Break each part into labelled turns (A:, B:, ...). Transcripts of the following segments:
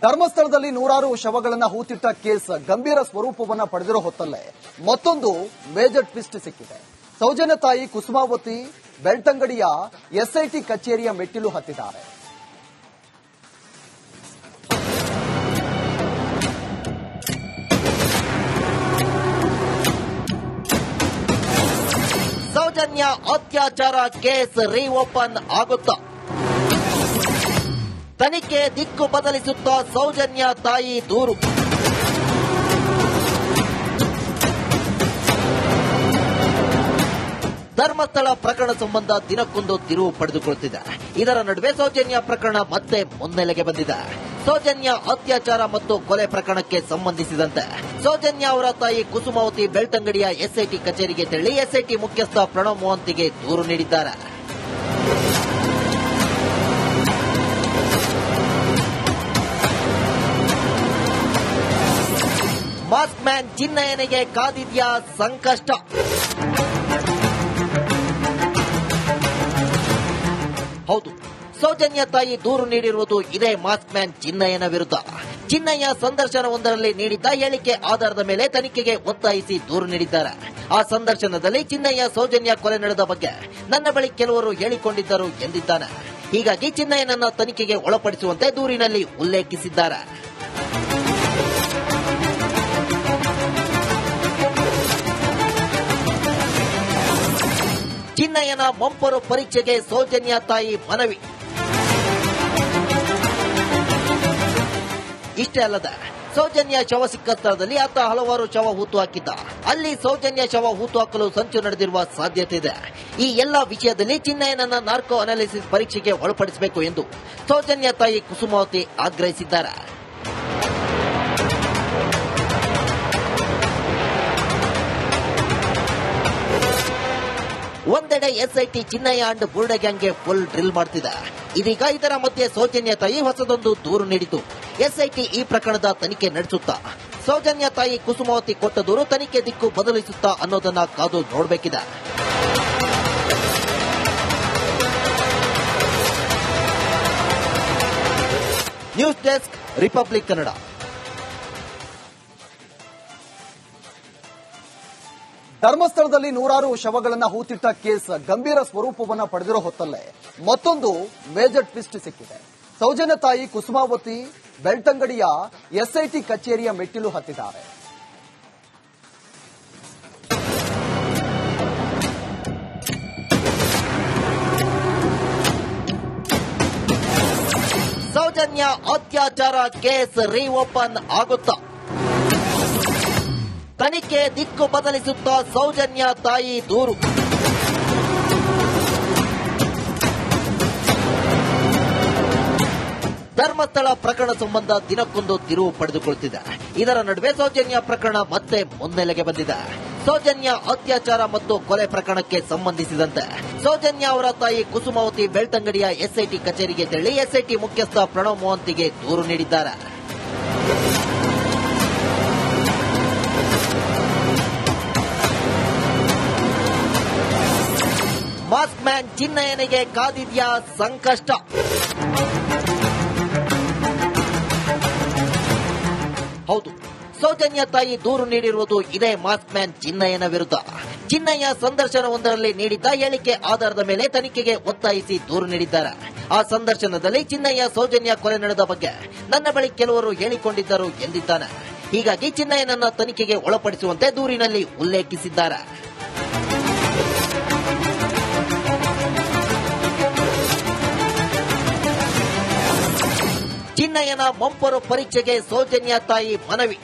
A: ಧರ್ಮಸ್ಥಳದಲ್ಲಿ ನೂರಾರು ಶವಗಳನ್ನು ಹೂತಿಟ್ಟ ಕೇಸ್ ಗಂಭೀರ ಸ್ವರೂಪವನ್ನು ಪಡೆದಿರೋ ಹೊತ್ತಲ್ಲೇ ಮತ್ತೊಂದು ಮೇಜರ್ ಟ್ವಿಸ್ಟ್ ಸಿಕ್ಕಿದೆ. ಸೌಜನ್ಯ ತಾಯಿ ಕುಸುಮಾವತಿ ಬೆಳ್ತಂಗಡಿಯ ಎಸ್ಐಟಿ ಕಚೇರಿಯ ಮೆಟ್ಟಿಲು ಹತ್ತಿದ್ದಾರೆ.
B: ಸೌಜನ್ಯ ಅತ್ಯಾಚಾರ ಕೇಸ್ ರೀಓಪನ್ ಆಗುತ್ತಾ? ತನಿಖೆ ದಿಕ್ಕು ಬದಲಿಸುತ್ತಾ ಸೌಜನ್ಯ ತಾಯಿ ದೂರು. ಧರ್ಮಸ್ಥಳ ಪ್ರಕರಣ ಸಂಬಂಧ ದಿನಕ್ಕೊಂದು ತಿರುವು ಪಡೆದುಕೊಳ್ಳುತ್ತಿದೆ. ಇದರ ನಡುವೆ ಸೌಜನ್ಯ ಪ್ರಕರಣ ಮತ್ತೆ ಮುನ್ನೆಲೆಗೆ ಬಂದಿದೆ. ಸೌಜನ್ಯ ಅತ್ಯಾಚಾರ ಮತ್ತು ಕೊಲೆ ಪ್ರಕರಣಕ್ಕೆ ಸಂಬಂಧಿಸಿದಂತೆ ಸೌಜನ್ಯ ಅವರ ತಾಯಿ ಕುಸುಮಾವತಿ ಬೆಳ್ತಂಗಡಿಯ ಎಸ್ಐಟಿ ಕಚೇರಿಗೆ ತೆರಳಿ ಎಸ್ಐಟಿ ಮುಖ್ಯಸ್ಥ ಪ್ರಣವ್ ಮೊಹಂತಿಗೆ ದೂರು ನೀಡಿದ್ದಾರೆ. ಮಾಸ್ಕ್ ಮ್ಯಾನ್ ಚಿನ್ನಯ್ಯನಿಗೆ ಕಾದಿದ್ಯಾ ಸಂಕಷ್ಟ? ಹೌದು, ಸೌಜನ್ಯ ತಾಯಿ ದೂರು ನೀಡಿರುವುದು ಇದೇ ಮಾಸ್ಕ್ ಮ್ಯಾನ್ ಚಿನ್ನಯ್ಯನ ವಿರುದ್ಧ. ಚಿನ್ನಯ್ಯ ಸಂದರ್ಶನವೊಂದರಲ್ಲಿ ನೀಡಿದ್ದ ಹೇಳಿಕೆ ಆಧಾರದ ಮೇಲೆ ತನಿಖೆಗೆ ಒತ್ತಾಯಿಸಿ ದೂರು ನೀಡಿದ್ದಾರೆ. ಆ ಸಂದರ್ಶನದಲ್ಲಿ ಚಿನ್ನಯ್ಯ ಸೌಜನ್ಯ ಕೊಲೆ ನಡೆದ ಬಗ್ಗೆ ನನ್ನ ಬಳಿ ಕೆಲವರು ಹೇಳಿಕೊಂಡಿದ್ದರು ಎಂದಿದ್ದಾನೆ. ಹೀಗಾಗಿ ಚಿನ್ನಯ್ಯನನ್ನ ತನಿಖೆಗೆ ಒಳಪಡಿಸುವಂತೆ ದೂರಿನಲ್ಲಿ ಉಲ್ಲೇಖಿಸಿದ್ದಾರೆ. ಚಿನ್ನಯ್ಯನ ಮಂಪರು ಪರೀಕ್ಷೆಗೆ ಸೌಜನ್ಯ ತಾಯಿ ಮನವಿ. ಇಷ್ಟೇ ಅಲ್ಲದೆ ಸೌಜನ್ಯ ಶವ ಸಿಕ್ಕ ಸ್ಥಳದಲ್ಲಿ ಆತ ಹಲವಾರು ಶವ ಹೂತು ಹಾಕಿದ್ದ. ಅಲ್ಲಿ ಸೌಜನ್ಯ ಶವ ಹೂತು ಹಾಕಲು ಸಂಚು ನಡೆದಿರುವ ಸಾಧ್ಯತೆ ಇದೆ. ಈ ಎಲ್ಲಾ ವಿಷಯದಲ್ಲಿ ಚಿನ್ನಯ್ಯನನ್ನ ನಾರ್ಕೋ ಅನಾಲಿಸಿಸ್ ಪರೀಕ್ಷೆಗೆ ಒಳಪಡಿಸಬೇಕು ಎಂದು ಸೌಜನ್ಯ ತಾಯಿ ಕುಸುಮಾವತಿ ಆಗ್ರಹಿಸಿದ್ದಾರೆ. ಒಂದೆಡೆ ಎಸ್ಐಟಿ ಚಿನ್ನಯ್ಯ ಅಂಡ್ ಬುರ್ಡೆ ಗ್ಯಾಂಗ್ಗೆ ಫುಲ್ ಡ್ರಿಲ್ ಮಾಡ್ತಿದೆ. ಇದೀಗ ಇದರ ಮಧ್ಯೆ ಸೌಜನ್ಯ ತಾಯಿ ಹೊಸದೊಂದು ದೂರು ನೀಡಿತು. ಎಸ್ಐಟಿ ಈ ಪ್ರಕರಣದ ತನಿಖೆ ನಡೆಸುತ್ತಾ? ಸೌಜನ್ಯ ತಾಯಿ ಕುಸುಮಾವತಿ ಕೊಟ್ಟ ದೂರು ತನಿಖೆ ದಿಕ್ಕು ಬದಲಿಸುತ್ತಾ ಅನ್ನೋದನ್ನ ಕಾದು ನೋಡಬೇಕಿದೆ. News desk, Republic Kannada.
A: ಧರ್ಮಸ್ಥಳದಲ್ಲಿ ನೂರಾರು ಶವಗಳನ್ನು ಹೂತಿಟ್ಟ ಕೇಸ್ ಗಂಭೀರ ಸ್ವರೂಪವನ್ನು ಪಡೆದಿರೋ ಹೊತ್ತಲ್ಲೇ ಮತ್ತೊಂದು ಮೇಜರ್ ಟ್ವಿಸ್ಟ್ ಸಿಕ್ಕಿದೆ. ಸೌಜನ್ಯ ತಾಯಿ ಕುಸುಮಾವತಿ ಬೆಳ್ತಂಗಡಿಯ ಎಸ್ಐಟಿ ಕಚೇರಿಯ ಮೆಟ್ಟಿಲು ಹತ್ತಿದ್ದಾರೆ.
B: ಸೌಜನ್ಯ ಅತ್ಯಾಚಾರ ಕೇಸ್ ರೀಓಪನ್ ಆಗುತ್ತಾ? ತನಿಖೆ ದಿಕ್ಕು ಬದಲಿಸುತ್ತಾ ಸೌಜನ್ಯ ತಾಯಿ ದೂರು. ಧರ್ಮಸ್ಥಳ ಪ್ರಕರಣ ಸಂಬಂಧ ದಿನಕ್ಕೊಂದು ತಿರುವು ಪಡೆದುಕೊಳ್ಳುತ್ತಿದೆ. ಇದರ ನಡುವೆ ಸೌಜನ್ಯ ಪ್ರಕರಣ ಮತ್ತೆ ಮುನ್ನೆಲೆಗೆ ಬಂದಿದೆ. ಸೌಜನ್ಯ ಅತ್ಯಾಚಾರ ಮತ್ತು ಕೊಲೆ ಪ್ರಕರಣಕ್ಕೆ ಸಂಬಂಧಿಸಿದಂತೆ ಸೌಜನ್ಯ ಅವರ ತಾಯಿ ಕುಸುಮಾವತಿ ಬೆಳ್ತಂಗಡಿಯ ಎಸ್ಐಟಿ ಕಚೇರಿಗೆ ತೆರಳಿ ಎಸ್ಐಟಿ ಮುಖ್ಯಸ್ಥ ಪ್ರಣವ್ ಮೊಹಂತಿಗೆ ದೂರು ನೀಡಿದ್ದಾರೆ. ಮಾಸ್ಕ್ ಮ್ಯಾನ್ ಚಿನ್ನಯ್ಯನಿಗೆ ಕಾದಿದ್ಯಾ ಸಂಕಷ್ಟ? ಹೌದು, ಸೌಜನ್ಯ ತಾಯಿ ದೂರು ನೀಡಿರುವುದು ಇದೇ ಮಾಸ್ಕ್ ಮ್ಯಾನ್ ಚಿನ್ನಯ್ಯನ ವಿರುದ್ಧ. ಚಿನ್ನಯ್ಯ ಸಂದರ್ಶನವೊಂದರಲ್ಲಿ ನೀಡಿದ್ದ ಹೇಳಿಕೆ ಆಧಾರದ ಮೇಲೆ ತನಿಖೆಗೆ ಒತ್ತಾಯಿಸಿ ದೂರು ನೀಡಿದ್ದಾರೆ. ಆ ಸಂದರ್ಶನದಲ್ಲಿ ಚಿನ್ನಯ್ಯ ಸೌಜನ್ಯ ಕೊಲೆ ನಡೆದ ಬಗ್ಗೆ ನನ್ನ ಬಳಿ ಕೆಲವರು ಹೇಳಿಕೊಂಡಿದ್ದರು ಎಂದಿದ್ದಾನೆ. ಹೀಗಾಗಿ ಚಿನ್ನಯ್ಯನನ್ನ ತನಿಖೆಗೆ ಒಳಪಡಿಸುವಂತೆ ದೂರಿನಲ್ಲಿ ಉಲ್ಲೇಖಿಸಿದ್ದಾರೆ. ಚಿನ್ನಯ್ಯನ ಮಂಪರು ಪರೀಕ್ಷೆಗೆ ಸೌಜನ್ಯ ತಾಯಿ ಮನವಿ.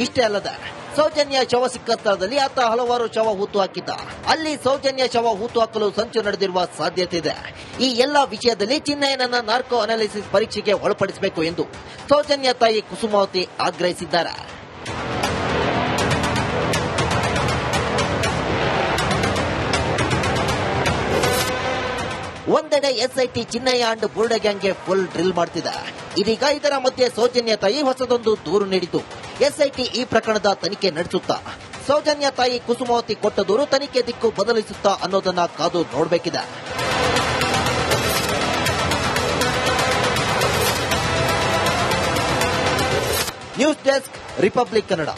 B: ಇಷ್ಟೇ ಅಲ್ಲದೆ ಸೌಜನ್ಯ ಶವ ಸಿಕ್ಕ ಸ್ಥಳದಲ್ಲಿ ಆತ ಹಲವಾರು ಶವ ಹೂತು ಹಾಕಿದ್ದ. ಅಲ್ಲಿ ಸೌಜನ್ಯ ಶವ ಹೂತು ಹಾಕಲು ಸಂಚು ನಡೆದಿರುವ ಸಾಧ್ಯತೆ ಇದೆ. ಈ ಎಲ್ಲಾ ವಿಷಯದಲ್ಲಿ ಚಿನ್ನಯ್ಯನನ್ನ ನಾರ್ಕೋ ಅನಾಲಿಸಿಸ್ ಪರೀಕ್ಷೆಗೆ ಒಳಪಡಿಸಬೇಕು ಎಂದು ಸೌಜನ್ಯ ತಾಯಿ ಕುಸುಮಾವತಿ ಆಗ್ರಹಿಸಿದ್ದಾರೆ. ಒಂದೆಡೆ ಎಸ್ಐಟಿ ಚಿನ್ನಯ್ಯ ಅಂಡ್ ಬುರ್ಡೆ ಗ್ಯಾಂಗ್ಗೆ ಫುಲ್ ಡ್ರಿಲ್ ಮಾಡ್ತಿದೆ. ಇದೀಗ ಇದರ ಮಧ್ಯೆ ಸೌಜನ್ಯ ತಾಯಿ ಹೊಸದೊಂದು ದೂರು ನೀಡಿತು. ಎಸ್ಐಟಿ ಈ ಪ್ರಕರಣದ ತನಿಖೆ ನಡೆಸುತ್ತಾ? ಸೌಜನ್ಯ ತಾಯಿ ಕುಸುಮಾವತಿ ಕೊಟ್ಟ ದೂರು ತನಿಖೆ ದಿಕ್ಕು ಬದಲಿಸುತ್ತಾ ಅನ್ನೋದನ್ನ ಕಾದು ನೋಡಬೇಕಿದೆ. News desk Republic Kannada.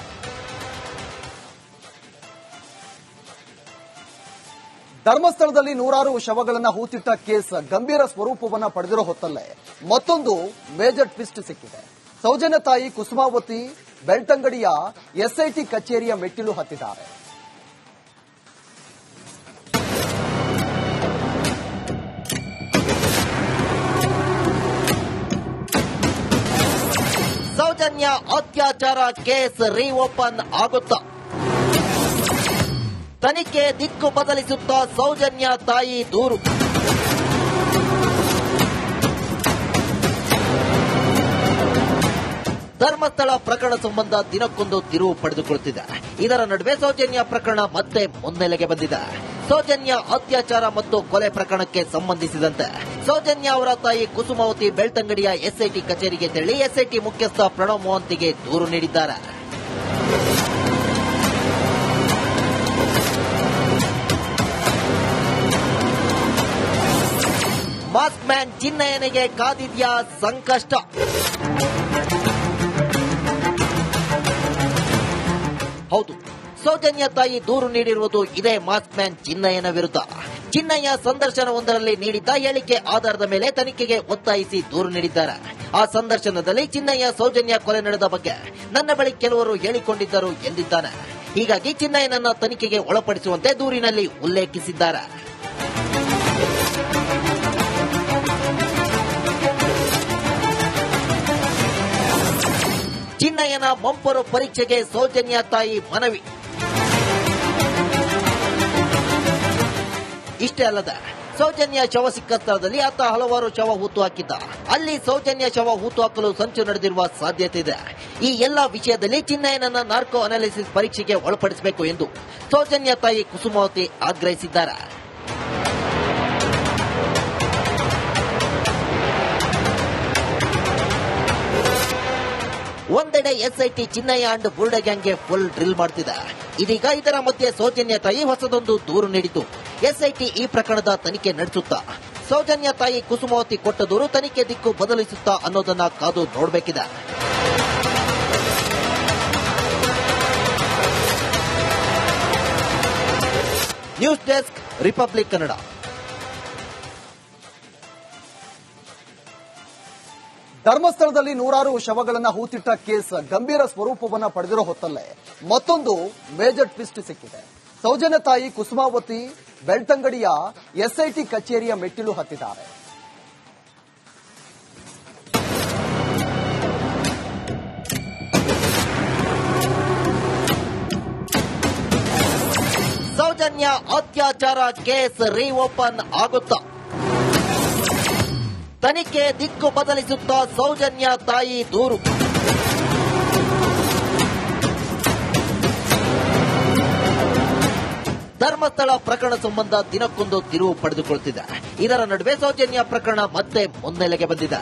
A: ಧರ್ಮಸ್ಥಳದಲ್ಲಿ ನೂರಾರು ಶವಗಳನ್ನ ಹೂತಿಟ್ಟ ಕೇಸ್ ಗಂಭೀರ ಸ್ವರೂಪವನ್ನ ಪಡೆದಿರೋ ಹೊತ್ತಲ್ಲೇ ಮತ್ತೊಂದು ಮೇಜರ್ ಟ್ವಿಸ್ಟ್ ಸಿಕ್ಕಿದೆ. ಸೌಜನ್ಯ ತಾಯಿ ಕುಸುಮಾವತಿ ಬೆಳ್ತಂಗಡಿಯ ಎಸ್ಐಟಿ ಕಚೇರಿಯ ಮೆಟ್ಟಿಲು ಹತ್ತಿದ್ದಾರೆ.
B: ಸೌಜನ್ಯ ಅತ್ಯಾಚಾರ ಕೇಸ್ ರೀಓಪನ್ ಆಗುತ್ತಾ? ತನಿಖೆ ದಿಕ್ಕು ಬದಲಿಸುತ್ತಾ ಸೌಜನ್ಯ ತಾಯಿ ದೂರು. ಧರ್ಮಸ್ಥಳ ಪ್ರಕರಣ ಸಂಬಂಧ ದಿನಕ್ಕೊಂದು ತಿರುವು ಪಡೆದುಕೊಳ್ಳುತ್ತಿದೆ. ಇದರ ನಡುವೆ ಸೌಜನ್ಯ ಪ್ರಕರಣ ಮತ್ತೆ ಮುನ್ನೆಲೆಗೆ ಬಂದಿದೆ. ಸೌಜನ್ಯ ಅತ್ಯಾಚಾರ ಮತ್ತು ಕೊಲೆ ಪ್ರಕರಣಕ್ಕೆ ಸಂಬಂಧಿಸಿದಂತೆ ಸೌಜನ್ಯ ಅವರ ತಾಯಿ ಕುಸುಮಾವತಿ ಬೆಳ್ತಂಗಡಿಯ ಎಸ್ಐಟಿ ಕಚೇರಿಗೆ ತೆರಳಿ ಎಸ್ಐಟಿ ಮುಖ್ಯಸ್ಥ ಪ್ರಣವ್ ಮೊಹಂತಿಗೆ ದೂರು ನೀಡಿದ್ದಾರೆ. ಮಾಸ್ಕ್ ಮ್ಯಾನ್ ಚಿನ್ನಯ್ಯನಿಗೆ ಕಾದಿದ್ಯಾ ಸಂಕಷ್ಟ? ಹೌದು, ಸೌಜನ್ಯ ತಾಯಿ ದೂರು ನೀಡಿರುವುದು ಇದೇ ಮಾಸ್ಕ್ ಮ್ಯಾನ್ ಚಿನ್ನಯ್ಯನ ವಿರುದ್ಧ. ಚಿನ್ನಯ್ಯ ಸಂದರ್ಶನವೊಂದರಲ್ಲಿ ನೀಡಿದ್ದ ಹೇಳಿಕೆ ಆಧಾರದ ಮೇಲೆ ತನಿಖೆಗೆ ಒತ್ತಾಯಿಸಿ ದೂರು ನೀಡಿದ್ದಾರೆ. ಆ ಸಂದರ್ಶನದಲ್ಲಿ ಚಿನ್ನಯ್ಯ ಸೌಜನ್ಯ ಕೊಲೆ ನಡೆದ ಬಗ್ಗೆ ನನ್ನ ಬಳಿ ಕೆಲವರು ಹೇಳಿಕೊಂಡಿದ್ದರು ಎಂದಿದ್ದಾನೆ. ಹೀಗಾಗಿ ಚಿನ್ನಯ್ಯನನ್ನ ತನಿಖೆಗೆ ಒಳಪಡಿಸುವಂತೆ ದೂರಿನಲ್ಲಿ ಉಲ್ಲೇಖಿಸಿದ್ದಾರೆ. ಚಿನ್ನಯ್ಯನ ಮಂಪರು ಪರೀಕ್ಷೆಗೆ ಸೌಜನ್ಯ ತಾಯಿ ಮನವಿ. ಇಷ್ಟೇ ಅಲ್ಲದೆ ಸೌಜನ್ಯ ಶವ ಸಿಕ್ಕ ಸ್ಥಳದಲ್ಲಿ ಆತ ಹಲವಾರು ಶವ ಹೂತು ಹಾಕಿದ್ದ. ಅಲ್ಲಿ ಸೌಜನ್ಯ ಶವ ಹೂತು ಹಾಕಲು ಸಂಚು ನಡೆದಿರುವ ಸಾಧ್ಯತೆ ಇದೆ. ಈ ಎಲ್ಲಾ ವಿಷಯದಲ್ಲಿ ಚಿನ್ನಯ್ಯನನ್ನ ನಾರ್ಕೋ ಅನಾಲಿಸಿಸ್ ಪರೀಕ್ಷೆಗೆ ಒಳಪಡಿಸಬೇಕು ಎಂದು ಸೌಜನ್ಯ ತಾಯಿ ಕುಸುಮಾವತಿ ಆಗ್ರಹಿಸಿದ್ದಾರೆ. ಒಂದೆಡೆ ಎಸ್ಐಟಿ ಚಿನ್ನಯ್ಯ ಅಂಡ್ ಬುರ್ಡೆ ಗ್ಯಾಂಗ್ಗೆ ಫುಲ್ ಡ್ರಿಲ್ ಮಾಡ್ತಿದೆ. ಇದೀಗ ಇದರ ಮಧ್ಯೆ ಸೌಜನ್ಯ ತಾಯಿ ಹೊಸದೊಂದು ದೂರು ನೀಡಿತು. ಎಸ್ಐಟಿ ಈ ಪ್ರಕರಣದ ತನಿಖೆ ನಡೆಸುತ್ತಾ? ಸೌಜನ್ಯ ತಾಯಿ ಕುಸುಮಾವತಿ ಕೊಟ್ಟ ದೂರು ತನಿಖೆ ದಿಕ್ಕು ಬದಲಿಸುತ್ತಾ ಅನ್ನೋದನ್ನ ಕಾದು ನೋಡಬೇಕಿದೆ. News desk Republic Kannada.
A: ಧರ್ಮಸ್ಥಳದಲ್ಲಿ ನೂರಾರು ಶವಗಳನ್ನ ಹೂತಿಟ್ಟ ಕೇಸ್ ಗಂಭೀರ ಸ್ವರೂಪವನ್ನ ಪಡೆದಿರೋ ಹೊತ್ತಲ್ಲೇ ಮತ್ತೊಂದು ಮೇಜರ್ ಟ್ವಿಸ್ಟ್ ಸಿಕ್ಕಿದೆ. ಸೌಜನ್ಯ ತಾಯಿ ಕುಸುಮಾವತಿ ಬೆಳ್ತಂಗಡಿಯ ಎಸ್ಐಟಿ ಕಚೇರಿಯ ಮೆಟ್ಟಿಲು ಹತ್ತಿದ್ದಾರೆ.
B: ಸೌಜನ್ಯ ಅತ್ಯಾಚಾರ ಕೇಸ್ ರೀಓಪನ್ ಆಗುತ್ತಾ? ತನಿಖೆ ದಿಕ್ಕು ಬದಲಿಸುತ್ತಾ ಸೌಜನ್ಯ ತಾಯಿ ದೂರು. ಧರ್ಮಸ್ಥಳ ಪ್ರಕರಣ ಸಂಬಂಧ ದಿನಕ್ಕೊಂದು ತಿರುವು ಪಡೆದುಕೊಳ್ಳುತ್ತಿದೆ. ಇದರ ನಡುವೆ ಸೌಜನ್ಯ ಪ್ರಕರಣ ಮತ್ತೆ ಮುನ್ನೆಲೆಗೆ ಬಂದಿದೆ.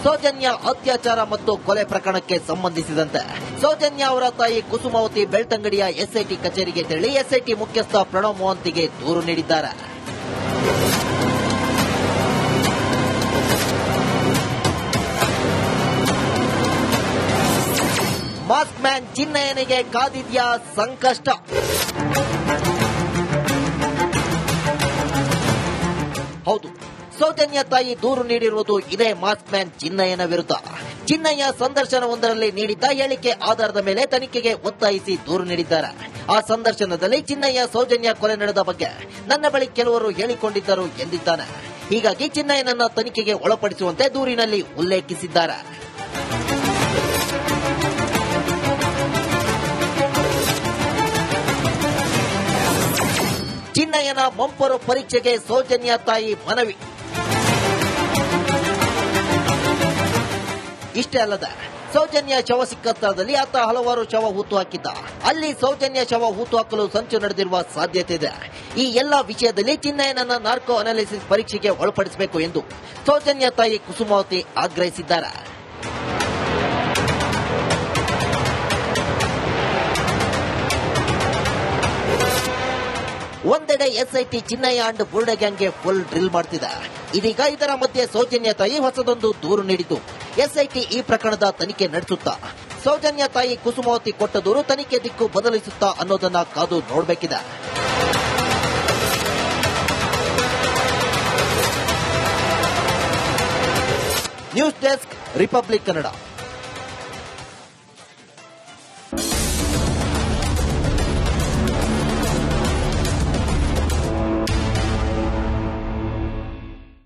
B: ಸೌಜನ್ಯ ಅತ್ಯಾಚಾರ ಮತ್ತು ಕೊಲೆ ಪ್ರಕರಣಕ್ಕೆ ಸಂಬಂಧಿಸಿದಂತೆ ಸೌಜನ್ಯ ಅವರ ತಾಯಿ ಕುಸುಮಾವತಿ ಬೆಳ್ತಂಗಡಿಯ ಎಸ್ಐಟಿ ಕಚೇರಿಗೆ ತೆರಳಿ ಎಸ್ಐಟಿ ಮುಖ್ಯಸ್ಥ ಪ್ರಣವ್ ಮೊಹಂತಿಗೆ ದೂರು ನೀಡಿದ್ದಾರೆ. ಮಾಸ್ಕ್ ಮ್ಯಾನ್ ಚಿನ್ನಯ್ಯನಿಗೆ ಕಾದಿದ್ಯಾ ಸಂಕಷ್ಟ? ಹೌದು, ಸೌಜನ್ಯ ತಾಯಿ ದೂರು ನೀಡಿರುವುದು ಇದೇ ಮಾಸ್ಕ್ ಮ್ಯಾನ್ ಚಿನ್ನಯ್ಯನ ವಿರುದ್ಧ. ಚಿನ್ನಯ್ಯ ಸಂದರ್ಶನವೊಂದರಲ್ಲಿ ನೀಡಿದ್ದ ಹೇಳಿಕೆ ಆಧಾರದ ಮೇಲೆ ತನಿಖೆಗೆ ಒತ್ತಾಯಿಸಿ ದೂರು ನೀಡಿದ್ದಾರೆ. ಆ ಸಂದರ್ಶನದಲ್ಲಿ ಚಿನ್ನಯ್ಯ ಸೌಜನ್ಯ ಕೊಲೆ ನಡೆದ ಬಗ್ಗೆ ನನ್ನ ಬಳಿ ಕೆಲವರು ಹೇಳಿಕೊಂಡಿದ್ದರು ಎಂದಿದ್ದಾನೆ. ಹೀಗಾಗಿ ಚಿನ್ನಯ್ಯನನ್ನ ತನಿಖೆಗೆ ಒಳಪಡಿಸುವಂತೆ ದೂರಿನಲ್ಲಿ ಉಲ್ಲೇಖಿಸಿದ್ದಾರೆ. ಚಿನ್ನಯ್ಯನ ಮಂಪರು ಪರೀಕ್ಷೆಗೆ ಸೌಜನ್ಯ ತಾಯಿ ಮನವಿ. ಇಷ್ಟೇ ಅಲ್ಲದೆ ಸೌಜನ್ಯ ಶವ ಸಿಕ್ಕ ಸ್ಥಳದಲ್ಲಿ ಆತ ಹಲವಾರು ಶವ ಹೂತು ಹಾಕಿದ್ದ. ಅಲ್ಲಿ ಸೌಜನ್ಯ ಶವ ಹೂತು ಹಾಕಲು ಸಂಚು ನಡೆದಿರುವ ಸಾಧ್ಯತೆ ಇದೆ. ಈ ಎಲ್ಲಾ ವಿಷಯದಲ್ಲಿ ಚಿನ್ನಯ್ಯನನ್ನ ನಾರ್ಕೋ ಅನಾಲಿಸಿಸ್ ಪರೀಕ್ಷೆಗೆ ಒಳಪಡಿಸಬೇಕು ಎಂದು ಸೌಜನ್ಯ ತಾಯಿ ಕುಸುಮಾವತಿ ಆಗ್ರಹಿಸಿದ್ದಾರೆ. ಒಂದೆಡೆ ಎಸ್ಐಟಿ ಚಿನ್ನಯ್ಯ ಅಂಡ್ ಬುರ್ಡೆ ಗ್ಯಾಂಗ್ಗೆ ಫುಲ್ ಡ್ರಿಲ್ ಮಾಡ್ತಿದೆ. ಇದೀಗ ಇದರ ಮಧ್ಯೆ ಸೌಜನ್ಯ ತಾಯಿ ಹೊಸದೊಂದು ದೂರು ನೀಡಿತು. ಎಸ್ಐಟಿ ಈ ಪ್ರಕರಣದ ತನಿಖೆ ನಡೆಸುತ್ತಾ? ಸೌಜನ್ಯ ತಾಯಿ ಕುಸುಮಾವತಿ ಕೊಟ್ಟ ದೂರು ತನಿಖೆ ದಿಕ್ಕು ಬದಲಿಸುತ್ತಾ ಅನ್ನೋದನ್ನ ಕಾದು ನೋಡಬೇಕಿದೆ. News desk, Republic Kannada.